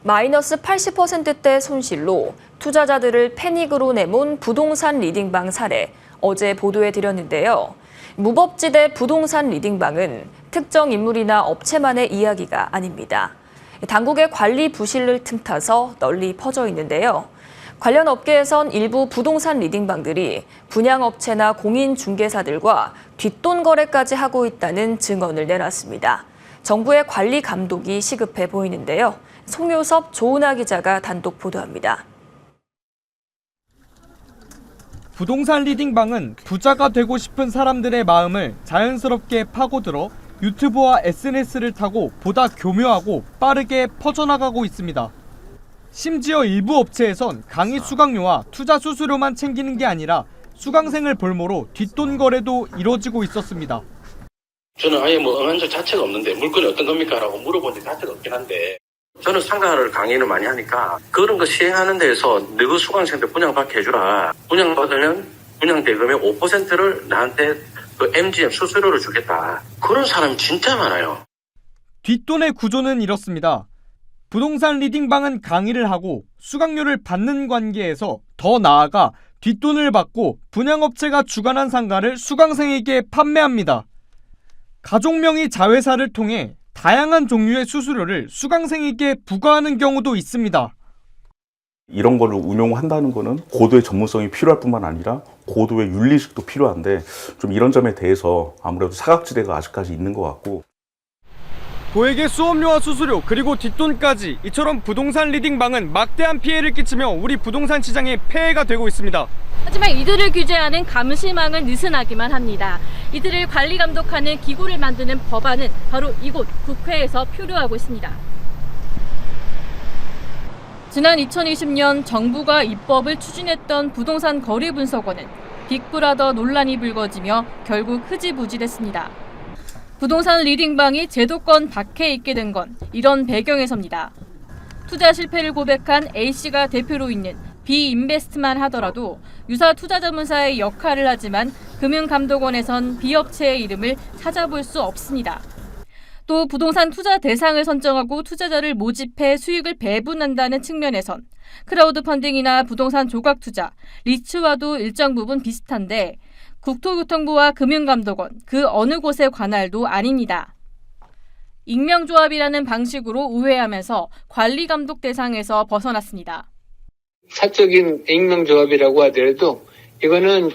마이너스 80%대 손실로 투자자들을 패닉으로 내몬 부동산 리딩방 사례 어제 보도해드렸는데요. 무법지대 부동산 리딩방은 특정 인물이나 업체만의 이야기가 아닙니다. 당국의 관리 부실을 틈타서 널리 퍼져 있는데요. 관련 업계에선 일부 부동산 리딩방들이 분양업체나 공인중개사들과 뒷돈 거래까지 하고 있다는 증언을 내놨습니다. 정부의 관리 감독이 시급해 보이는데요. 송효섭, 조은하 기자가 단독 보도합니다. 부동산 리딩방은 부자가 되고 싶은 사람들의 마음을 자연스럽게 파고들어 유튜브와 SNS를 타고 보다 교묘하고 빠르게 퍼져나가고 있습니다. 심지어 일부 업체에선 강의 수강료와 투자 수수료만 챙기는 게 아니라 수강생을 볼모로 뒷돈 거래도 이뤄지고 있었습니다. 저는 아예 응한 적 자체가 없는데 물건이 어떤 겁니까? 라고 물어본 적 자체가 없긴 한데 저는 상가를 강의를 많이 하니까 그런 거 시행하는 데에서 너희 수강생들 분양받게 해주라. 분양받으면 분양대금의 5%를 나한테 그 MGM 수수료를 주겠다. 그런 사람이 진짜 많아요. 뒷돈의 구조는 이렇습니다. 부동산 리딩방은 강의를 하고 수강료를 받는 관계에서 더 나아가 뒷돈을 받고 분양업체가 주관한 상가를 수강생에게 판매합니다. 가족명의 자회사를 통해 다양한 종류의 수수료를 수강생에게 부과하는 경우도 있습니다. 이런 거를 운용한다는 거는 고도의 전문성이 필요할 뿐만 아니라 고도의 윤리식도 필요한데 좀 이런 점에 대해서 아무래도 사각지대가 아직까지 있는 것 같고. 고액의 수업료와 수수료 그리고 뒷돈까지 이처럼 부동산 리딩방은 막대한 피해를 끼치며 우리 부동산 시장에 폐해가 되고 있습니다. 하지만 이들을 규제하는 감시망은 느슨하기만 합니다. 이들을 관리 감독하는 기구를 만드는 법안은 바로 이곳 국회에서 표류하고 있습니다. 지난 2020년 정부가 입법을 추진했던 부동산 거래 분석원은 빅브라더 논란이 불거지며 결국 흐지부지됐습니다. 부동산 리딩방이 제도권 밖에 있게 된 건 이런 배경에서입니다. 투자 실패를 고백한 A씨가 대표로 있는 비인베스트만 하더라도 유사 투자 전문사의 역할을 하지만 금융감독원에선 B업체의 이름을 찾아볼 수 없습니다. 또 부동산 투자 대상을 선정하고 투자자를 모집해 수익을 배분한다는 측면에선 크라우드 펀딩이나 부동산 조각 투자, 리츠와도 일정 부분 비슷한데 국토교통부와 금융감독원 그 어느 곳의 관할도 아닙니다. 익명조합이라는 방식으로 우회하면서 관리감독 대상에서 벗어났습니다. 사적인 익명조합이라고 하더라도 이거는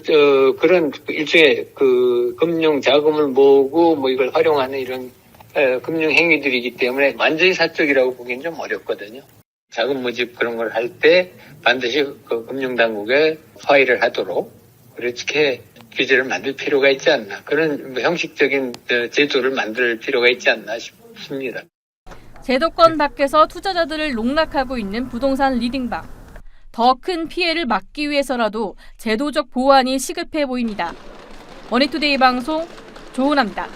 그런 일종의 그 금융 자금을 모으고 뭐 이걸 활용하는 이런 금융 행위들이기 때문에 완전히 사적이라고 보기엔 좀 어렵거든요. 자금 모집 그런 걸 할 때 반드시 그 금융당국에 화의를 하도록 그렇게 규제를 만들 필요가 있지 않나. 그런 형식적인 제도를 만들 필요가 있지 않나 싶습니다. 제도권 밖에서 투자자들을 농락하고 있는 부동산 리딩방. 더 큰 피해를 막기 위해서라도 제도적 보완이 시급해 보입니다. 머니투데이 방송 조은하입니다.